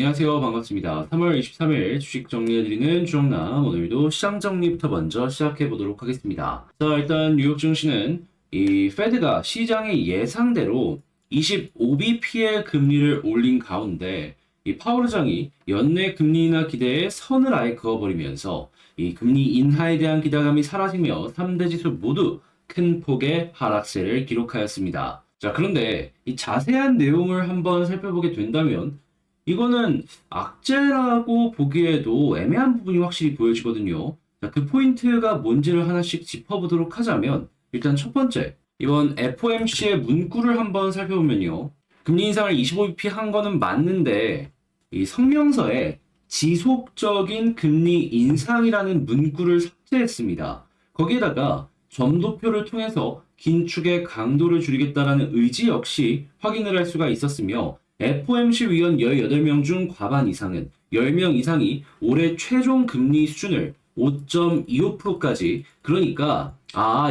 안녕하세요. 반갑습니다. 3월 23일 주식 정리해드리는 주정남. 오늘도 시장 정리부터 먼저 시작해보도록 하겠습니다. 자, 일단 뉴욕 증시는 이 페드가 시장의 예상대로 25bp의 금리를 올린 가운데 이 파월 의장이 연내 금리 인하 기대에 선을 아예 그어버리면서 이 금리 인하에 대한 기대감이 사라지며 3대 지수 모두 큰 폭의 하락세를 기록하였습니다. 자, 그런데 이 자세한 내용을 한번 살펴보게 된다면 이거는 악재라고 보기에도 애매한 부분이 확실히 보여지거든요. 자, 그 포인트가 뭔지를 하나씩 짚어보도록 하자면 일단 첫 번째, 이번 FOMC의 문구를 한번 살펴보면요. 금리 인상을 25bp 한 거는 맞는데 이 성명서에 지속적인 금리 인상이라는 문구를 삭제했습니다. 거기에다가 점도표를 통해서 긴축의 강도를 줄이겠다라는 의지 역시 확인을 할 수가 있었으며 FOMC 위원 18명 중 과반 이상은 10명 이상이 올해 최종 금리 수준을 5.25%까지 그러니까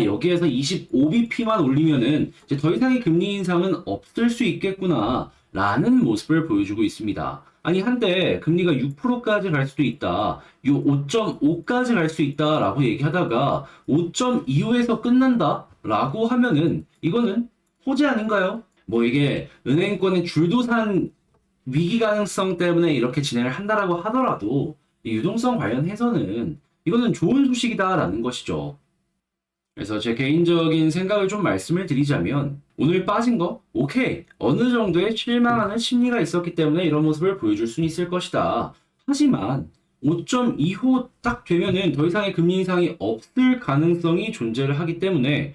여기에서 25bp만 올리면은 이제 더 이상의 금리 인상은 없을 수 있겠구나 라는 모습을 보여주고 있습니다. 아니 한때 금리가 6%까지 갈 수도 있다. 5.5까지 갈 수 있다 라고 얘기하다가 5.25에서 끝난다 라고 하면은 이거는 호재 아닌가요? 뭐 이게 은행권의 줄도산 위기 가능성 때문에 이렇게 진행을 한다라고 하더라도 이 유동성 관련해서는 이거는 좋은 소식이다라는 것이죠. 그래서 제 개인적인 생각을 좀 말씀을 드리자면 오늘 빠진 거 오케이 어느 정도의 실망하는 심리가 있었기 때문에 이런 모습을 보여줄 수는 있을 것이다. 하지만 5.25 딱 되면은 더 이상의 금리 인상이 없을 가능성이 존재를 하기 때문에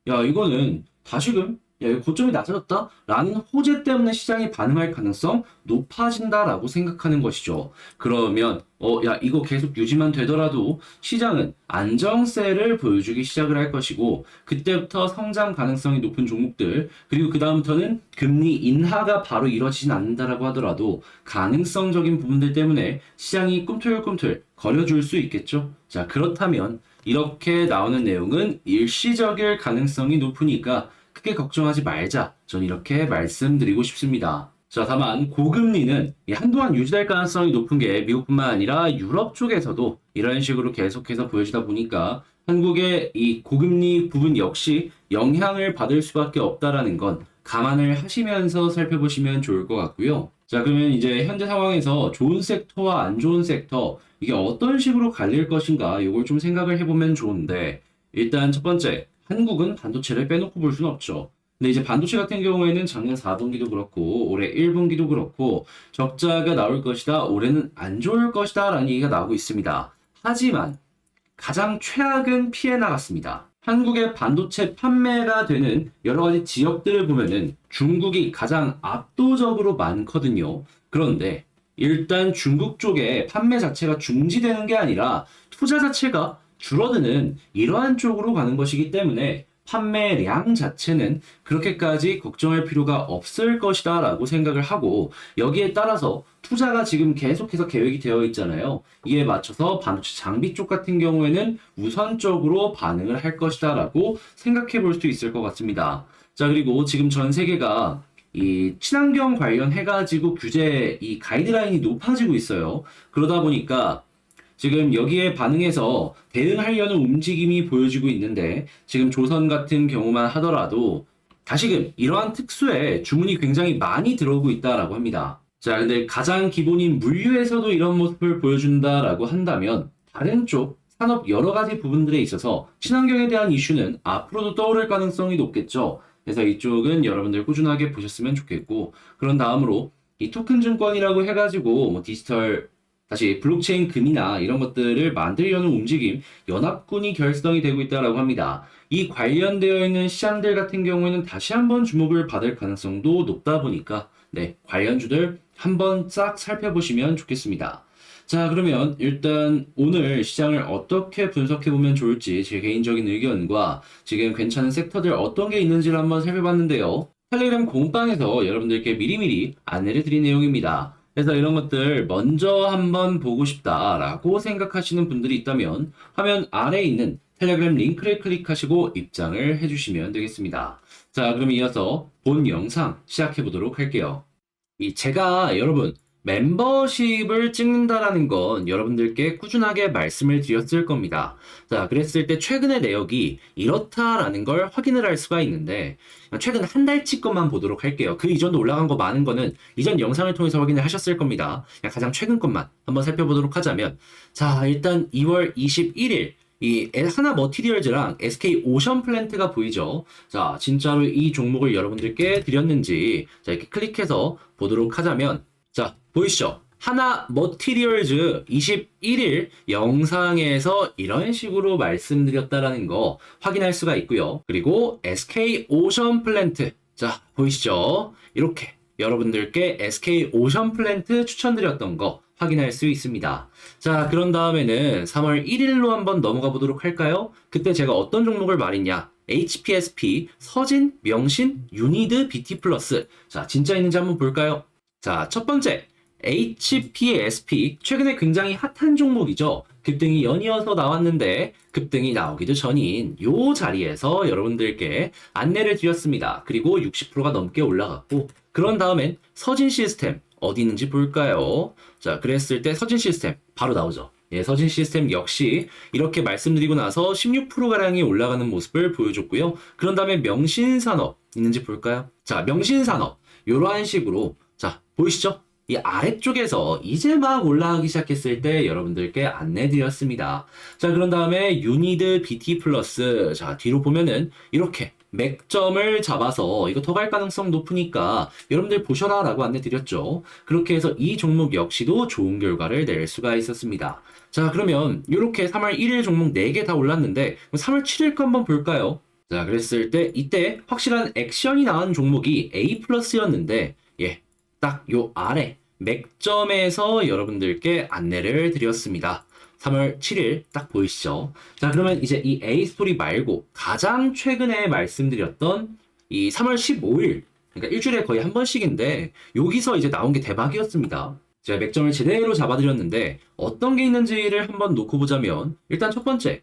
야 이거는 다시금 야, 이거 고점이 낮아졌다? 라는 호재 때문에 시장이 반응할 가능성 높아진다라고 생각하는 것이죠. 그러면, 야, 이거 계속 유지만 되더라도 시장은 안정세를 보여주기 시작을 할 것이고, 그때부터 성장 가능성이 높은 종목들, 그리고 그다음부터는 금리 인하가 바로 이루어지진 않는다라고 하더라도 가능성적인 부분들 때문에 시장이 꿈틀꿈틀 거려줄 수 있겠죠. 자, 그렇다면 이렇게 나오는 내용은 일시적일 가능성이 높으니까 크게 걱정하지 말자. 전 이렇게 말씀드리고 싶습니다. 자, 다만 고금리는 한동안 유지될 가능성이 높은 게 미국뿐만 아니라 유럽 쪽에서도 이런 식으로 계속해서 보여지다 보니까 한국의 이 고금리 부분 역시 영향을 받을 수밖에 없다라는 건 감안을 하시면서 살펴보시면 좋을 것 같고요. 자, 그러면 이제 현재 상황에서 좋은 섹터와 안 좋은 섹터 이게 어떤 식으로 갈릴 것인가 이걸 좀 생각을 해보면 좋은데 일단 첫 번째 한국은 반도체를 빼놓고 볼 수는 없죠. 근데 이제 반도체 같은 경우에는 작년 4분기도 그렇고 올해 1분기도 그렇고 적자가 나올 것이다. 올해는 안 좋을 것이다. 라는 얘기가 나오고 있습니다. 하지만 가장 최악은 피해 나갔습니다. 한국의 반도체 판매가 되는 여러 가지 지역들을 보면은 중국이 가장 압도적으로 많거든요. 그런데 일단 중국 쪽에 판매 자체가 중지되는 게 아니라 투자 자체가 줄어드는 이러한 쪽으로 가는 것이기 때문에 판매량 자체는 그렇게까지 걱정할 필요가 없을 것이다 라고 생각을 하고 여기에 따라서 투자가 지금 계속해서 계획이 되어 있잖아요. 이에 맞춰서 반도체 장비 쪽 같은 경우에는 우선적으로 반응을 할 것이다 라고 생각해 볼 수 있을 것 같습니다. 자, 그리고 지금 전 세계가 이 친환경 관련해가지고 규제 이 가이드라인이 높아지고 있어요. 그러다 보니까 지금 여기에 반응해서 대응하려는 움직임이 보여지고 있는데 지금 조선 같은 경우만 하더라도 다시금 이러한 특수에 주문이 굉장히 많이 들어오고 있다라고 합니다. 자, 근데 가장 기본인 물류에서도 이런 모습을 보여준다라고 한다면 다른 쪽 산업 여러 가지 부분들에 있어서 친환경에 대한 이슈는 앞으로도 떠오를 가능성이 높겠죠. 그래서 이쪽은 여러분들 꾸준하게 보셨으면 좋겠고 그런 다음으로 이 토큰 증권이라고 해가지고 뭐 디지털 다시 블록체인 금이나 이런 것들을 만들려는 움직임, 연합군이 결성이 되고 있다고 합니다. 이 관련되어 있는 시장들 같은 경우에는 다시 한번 주목을 받을 가능성도 높다 보니까 관련주들 한번 싹 살펴보시면 좋겠습니다. 자, 그러면 일단 오늘 시장을 어떻게 분석해보면 좋을지 제 개인적인 의견과 지금 괜찮은 섹터들 어떤 게 있는지를 한번 살펴봤는데요. 텔레그램 공방에서 여러분들께 미리미리 안내를 드린 내용입니다. 그래서 이런 것들 먼저 한번 보고 싶다라고 생각하시는 분들이 있다면 화면 아래에 있는 텔레그램 링크를 클릭하시고 입장을 해주시면 되겠습니다. 자, 그럼 이어서 본 영상 시작해 보도록 할게요. 제가 여러분 멤버십을 찍는다라는 건 여러분들께 꾸준하게 말씀을 드렸을 겁니다. 자, 그랬을 때 최근의 내역이 이렇다라는 걸 확인을 할 수가 있는데, 최근 한 달치 것만 보도록 할게요. 그 이전도 올라간 거 많은 거는 이전 영상을 통해서 확인을 하셨을 겁니다. 그냥 가장 최근 것만 한번 살펴보도록 하자면, 자, 일단 2월 21일, 이 하나 머티리얼즈랑 SK 오션 플랜트가 보이죠? 자, 진짜로 이 종목을 여러분들께 드렸는지, 자, 이렇게 클릭해서 보도록 하자면, 자, 보이시죠? 하나 머티리얼즈 21일 영상에서 이런 식으로 말씀드렸다라는 거 확인할 수가 있고요. 그리고 SK 오션 플랜트, 자, 보이시죠? 이렇게 여러분들께 SK 오션 플랜트 추천드렸던 거 확인할 수 있습니다. 자, 그런 다음에는 3월 1일로 한번 넘어가 보도록 할까요? 그때 제가 어떤 종목을 말했냐? HPSP, 서진, 명신, 유니드, BT 플러스. 자, 진짜 있는지 한번 볼까요? 자, 첫 번째, HPSP. 최근에 굉장히 핫한 종목이죠. 급등이 연이어서 나왔는데 급등이 나오기도 전인 요 자리에서 여러분들께 안내를 드렸습니다. 그리고 60%가 넘게 올라갔고, 그런 다음엔 서진 시스템 어디 있는지 볼까요? 자, 그랬을 때 서진 시스템 바로 나오죠. 예, 서진 시스템 역시 이렇게 말씀드리고 나서 16%가량이 올라가는 모습을 보여줬고요. 그런 다음에 명신산업 있는지 볼까요? 자, 명신산업 이러한 식으로, 자, 보이시죠? 이 아래쪽에서 이제 막 올라가기 시작했을 때 여러분들께 안내드렸습니다. 자, 그런 다음에 유니드 BT 플러스, 자, 뒤로 보면은 이렇게 맥점을 잡아서 이거 더 갈 가능성 높으니까 여러분들 보셔라 라고 안내드렸죠. 그렇게 해서 이 종목 역시도 좋은 결과를 낼 수가 있었습니다. 자, 그러면 이렇게 3월 1일 종목 4개 다 올랐는데 3월 7일 거 한번 볼까요? 자, 그랬을 때 이때 확실한 액션이 나온 종목이 A 플러스였는데, 예, 딱 요 아래 맥점에서 여러분들께 안내를 드렸습니다. 3월 7일 딱 보이시죠? 자, 그러면 이제 이 A 스토리 말고 가장 최근에 말씀드렸던 이 3월 15일, 그러니까 일주일에 거의 한 번씩인데 여기서 이제 나온 게 대박이었습니다. 제가 맥점을 제대로 잡아드렸는데 어떤 게 있는지를 한번 놓고 보자면, 일단 첫 번째,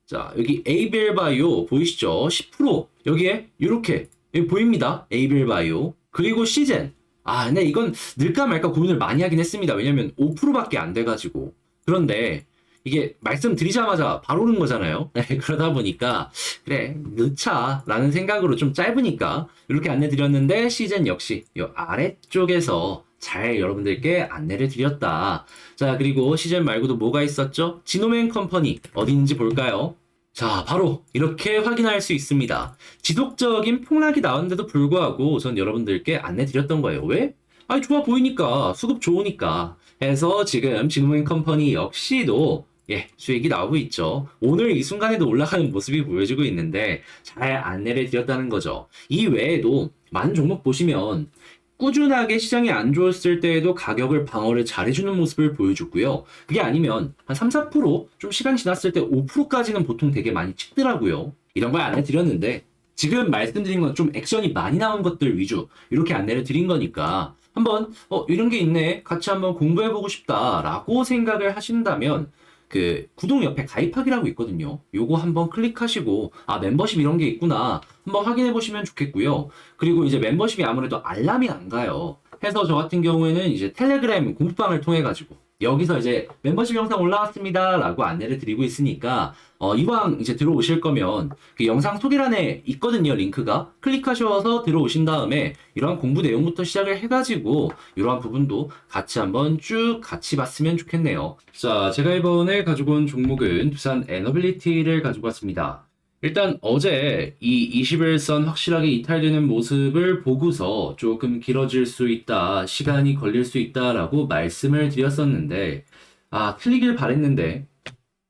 자, 여기 에이벨바이오 보이시죠? 10% 여기에 이렇게 여기 보입니다. 에이벨바이오. 그리고 시젠. 아, 근데 이건 늘까 말까 고민을 많이 하긴 했습니다. 왜냐면 5%밖에 안 돼가지고. 그런데 이게 말씀드리자마자 바로 오른 거잖아요. 네, 그러다 보니까 그래, 넣자 라는 생각으로 좀 짧으니까 이렇게 안내 드렸는데, 시젠 역시 이 아래쪽에서 잘 여러분들께 안내를 드렸다. 자, 그리고 시젠 말고도 뭐가 있었죠? 지노맨 컴퍼니 어디 있는지 볼까요? 자, 바로 이렇게 확인할 수 있습니다. 지속적인 폭락이 나왔는데도 불구하고 전 여러분들께 안내 드렸던 거예요. 왜? 아니, 좋아 보이니까, 수급 좋으니까 해서 지금 지노맨 컴퍼니 역시도, 예, 수익이 나오고 있죠. 오늘 이 순간에도 올라가는 모습이 보여지고 있는데 잘 안내를 드렸다는 거죠. 이 외에도 많은 종목 보시면 꾸준하게 시장이 안 좋았을 때에도 가격을 방어를 잘해주는 모습을 보여줬고요. 그게 아니면 한 3, 4%좀 시간 지났을 때 5%까지는 보통 되게 많이 찍더라고요. 이런 걸 안내드렸는데 지금 말씀드린 건 좀 액션이 많이 나온 것들 위주 이렇게 안내를 드린 거니까 한번 이런 게 있네, 같이 한번 공부해보고 싶다라고 생각을 하신다면 그 구독 옆에 가입하기라고 있거든요. 요거 한번 클릭하시고, 아, 멤버십 이런 게 있구나 한번 확인해 보시면 좋겠고요. 그리고 이제 멤버십이 아무래도 알람이 안 가요. 해서 저 같은 경우에는 이제 텔레그램 공부방을 통해 가지고 여기서 이제 멤버십 영상 올라왔습니다 라고 안내를 드리고 있으니까 이왕 이제 들어오실 거면 그 영상 소개란에 있거든요, 링크가. 클릭하셔서 들어오신 다음에 이러한 공부 내용부터 시작을 해가지고 이러한 부분도 같이 한번 쭉 같이 봤으면 좋겠네요. 자, 제가 이번에 가지고 온 종목은 두산 에너빌리티를 가지고 왔습니다. 일단 어제 이 21선 확실하게 이탈되는 모습을 보고서 조금 길어질 수 있다, 시간이 걸릴 수 있다라고 말씀을 드렸었는데, 아, 틀리길 바랬는데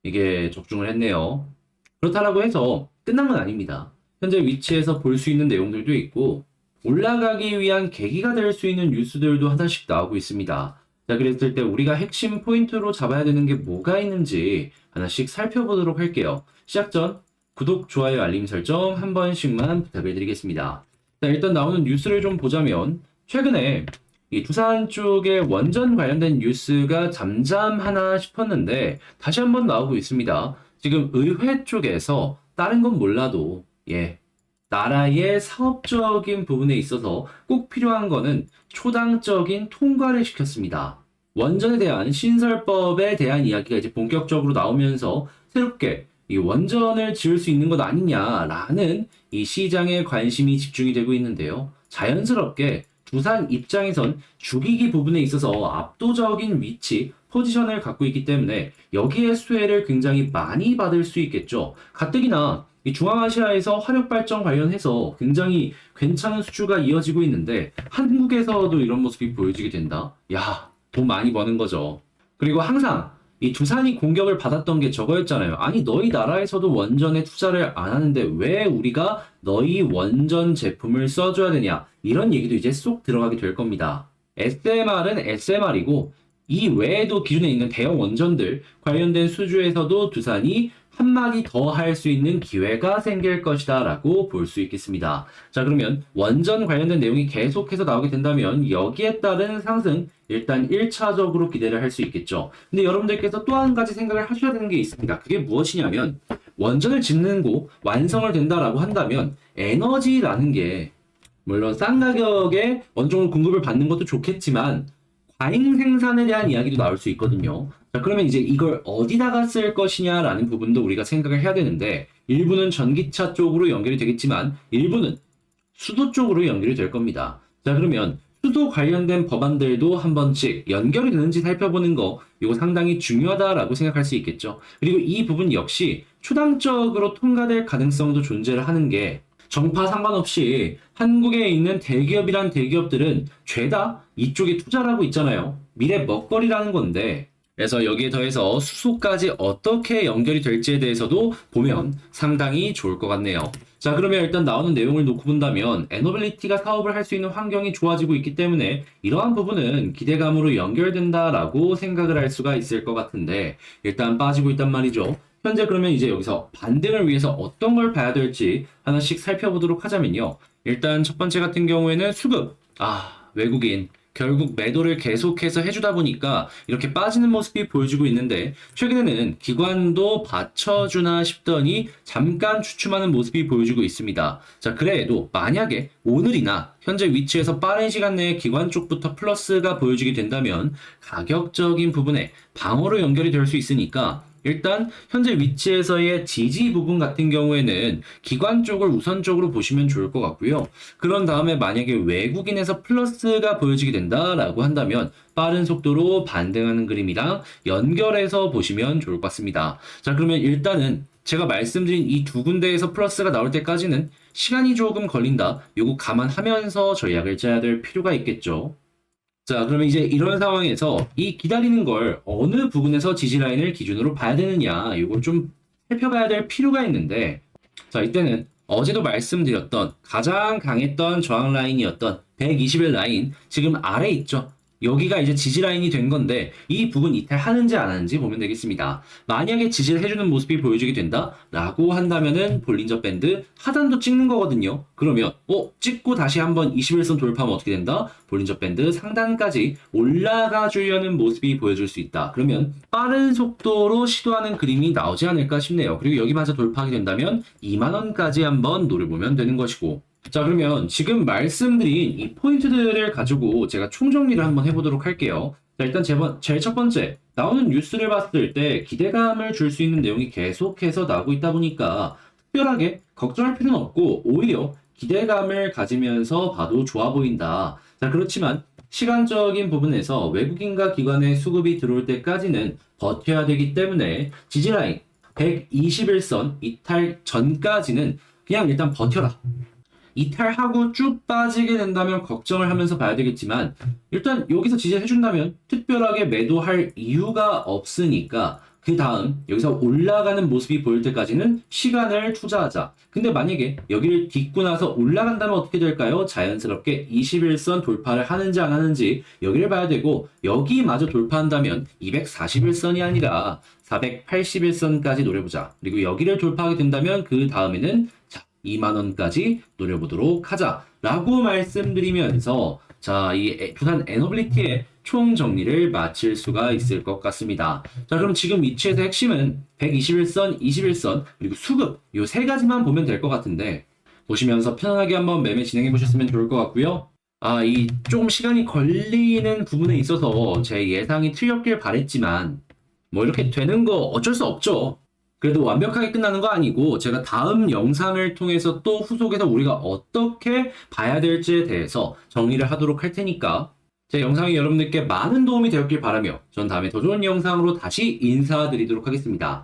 이게 적중을 했네요. 그렇다라고 해서 끝난 건 아닙니다. 현재 위치에서 볼 수 있는 내용들도 있고 올라가기 위한 계기가 될 수 있는 뉴스들도 하나씩 나오고 있습니다. 자, 그랬을 때 우리가 핵심 포인트로 잡아야 되는 게 뭐가 있는지 하나씩 살펴보도록 할게요. 시작 전 구독, 좋아요, 알림 설정 한 번씩만 부탁을 드리겠습니다. 자, 일단 나오는 뉴스를 좀 보자면 최근에 이 두산 쪽에 원전 관련된 뉴스가 잠잠하나 싶었는데 다시 한번 나오고 있습니다. 지금 의회 쪽에서 다른 건 몰라도, 예, 나라의 사업적인 부분에 있어서 꼭 필요한 거는 초당적인 통과를 시켰습니다. 원전에 대한 신설법에 대한 이야기가 이제 본격적으로 나오면서 새롭게 이 원전을 지을 수 있는 것 아니냐라는 이 시장의 관심이 집중이 되고 있는데요. 자연스럽게 두산 입장에선 주기기 부분에 있어서 압도적인 위치, 포지션을 갖고 있기 때문에 여기에 수혜를 굉장히 많이 받을 수 있겠죠. 가뜩이나 이 중앙아시아에서 화력 발전 관련해서 굉장히 괜찮은 수주가 이어지고 있는데 한국에서도 이런 모습이 보여지게 된다. 야, 돈 많이 버는 거죠. 그리고 항상 이 두산이 공격을 받았던 게 저거였잖아요. 아니, 너희 나라에서도 원전에 투자를 안 하는데 왜 우리가 너희 원전 제품을 써줘야 되냐? 이런 얘기도 이제 쏙 들어가게 될 겁니다. SMR은 SMR이고 이 외에도 기존에 있는 대형 원전들 관련된 수주에서도 두산이 한 마디 더 할 수 있는 기회가 생길 것이다 라고 볼 수 있겠습니다. 자, 그러면 원전 관련된 내용이 계속해서 나오게 된다면 여기에 따른 상승 일단 1차적으로 기대를 할 수 있겠죠. 근데 여러분들께서 또 한 가지 생각을 하셔야 되는 게 있습니다. 그게 무엇이냐면 원전을 짓는 거 완성을 된다라고 한다면 에너지라는 게 물론 싼 가격에 원전을 공급을 받는 것도 좋겠지만 과잉 생산에 대한 이야기도 나올 수 있거든요. 자, 그러면 이제 이걸 어디다가 쓸 것이냐라는 부분도 우리가 생각을 해야 되는데 일부는 전기차 쪽으로 연결이 되겠지만 일부는 수도 쪽으로 연결이 될 겁니다. 자, 그러면 수도 관련된 법안들도 한 번씩 연결이 되는지 살펴보는 거 이거 상당히 중요하다라고 생각할 수 있겠죠. 그리고 이 부분 역시 초당적으로 통과될 가능성도 존재를 하는 게 정파 상관없이 한국에 있는 대기업이란 대기업들은 죄다 이쪽에 투자를 하고 있잖아요. 미래 먹거리라는 건데 그래서 여기에 더해서 수소까지 어떻게 연결이 될지에 대해서도 보면 상당히 좋을 것 같네요. 자, 그러면 일단 나오는 내용을 놓고 본다면 에너빌리티가 사업을 할 수 있는 환경이 좋아지고 있기 때문에 이러한 부분은 기대감으로 연결된다라고 생각을 할 수가 있을 것 같은데 일단 빠지고 있단 말이죠. 현재 그러면 이제 여기서 반등을 위해서 어떤 걸 봐야 될지 하나씩 살펴보도록 하자면요. 일단 첫 번째 같은 경우에는 수급. 외국인. 결국 매도를 계속해서 해주다 보니까 이렇게 빠지는 모습이 보여지고 있는데 최근에는 기관도 받쳐주나 싶더니 잠깐 주춤하는 모습이 보여지고 있습니다. 자, 그래도 만약에 오늘이나 현재 위치에서 빠른 시간 내에 기관 쪽부터 플러스가 보여지게 된다면 가격적인 부분에 방어로 연결이 될 수 있으니까 일단 현재 위치에서의 지지 부분 같은 경우에는 기관 쪽을 우선적으로 보시면 좋을 것 같고요. 그런 다음에 만약에 외국인에서 플러스가 보여지게 된다라고 한다면 빠른 속도로 반등하는 그림이랑 연결해서 보시면 좋을 것 같습니다. 자, 그러면 일단은 제가 말씀드린 이 두 군데에서 플러스가 나올 때까지는 시간이 조금 걸린다. 요거 감안하면서 전략을 짜야 될 필요가 있겠죠. 자, 그러면 이제 이런 상황에서 이 기다리는 걸 어느 부분에서 지지 라인을 기준으로 봐야 되느냐, 이걸 좀 살펴봐야 될 필요가 있는데, 자, 이때는 어제도 말씀드렸던 가장 강했던 저항 라인이었던 120일 라인, 지금 아래 있죠. 여기가 이제 지지 라인이 된 건데 이 부분 이탈하는지 안 하는지 보면 되겠습니다. 만약에 지지를 해주는 모습이 보여지게 된다라고 한다면은 볼린저 밴드 하단도 찍는 거거든요. 그러면 찍고 다시 한번 21선 돌파하면 어떻게 된다? 볼린저 밴드 상단까지 올라가 주려는 모습이 보여줄 수 있다. 그러면 빠른 속도로 시도하는 그림이 나오지 않을까 싶네요. 그리고 여기마저 돌파하게 된다면 2만원까지 한번 노려보면 되는 것이고, 자, 그러면 지금 말씀드린 이 포인트들을 가지고 제가 총정리를 한번 해보도록 할게요. 자, 일단 제일 첫 번째, 나오는 뉴스를 봤을 때 기대감을 줄 수 있는 내용이 계속해서 나오고 있다 보니까 특별하게 걱정할 필요는 없고 오히려 기대감을 가지면서 봐도 좋아 보인다. 자, 그렇지만 시간적인 부분에서 외국인과 기관의 수급이 들어올 때까지는 버텨야 되기 때문에 지지라인 121선 이탈 전까지는 그냥 일단 버텨라. 이탈하고 쭉 빠지게 된다면 걱정을 하면서 봐야 되겠지만 일단 여기서 지지해준다면 특별하게 매도할 이유가 없으니까 그 다음 여기서 올라가는 모습이 보일 때까지는 시간을 투자하자. 근데 만약에 여기를 딛고 나서 올라간다면 어떻게 될까요? 자연스럽게 21선 돌파를 하는지 안 하는지 여기를 봐야 되고, 여기마저 돌파한다면 241선이 아니라 481선까지 노려보자. 그리고 여기를 돌파하게 된다면 그 다음에는 2만원까지 노려보도록 하자라고 말씀드리면서 자, 이 두산 에너빌리티의 총 정리를 마칠 수가 있을 것 같습니다. 자, 그럼 지금 위치에서 핵심은 121선, 21선, 그리고 수급 이 세 가지만 보면 될 것 같은데, 보시면서 편안하게 한번 매매 진행해 보셨으면 좋을 것 같고요. 이 조금 시간이 걸리는 부분에 있어서 제 예상이 틀렸길 바랬지만 뭐 이렇게 되는 거 어쩔 수 없죠. 그래도 완벽하게 끝나는 거 아니고 제가 다음 영상을 통해서 또 후속에서 우리가 어떻게 봐야 될지에 대해서 정리를 하도록 할 테니까 제 영상이 여러분들께 많은 도움이 되었길 바라며 전 다음에 더 좋은 영상으로 다시 인사드리도록 하겠습니다.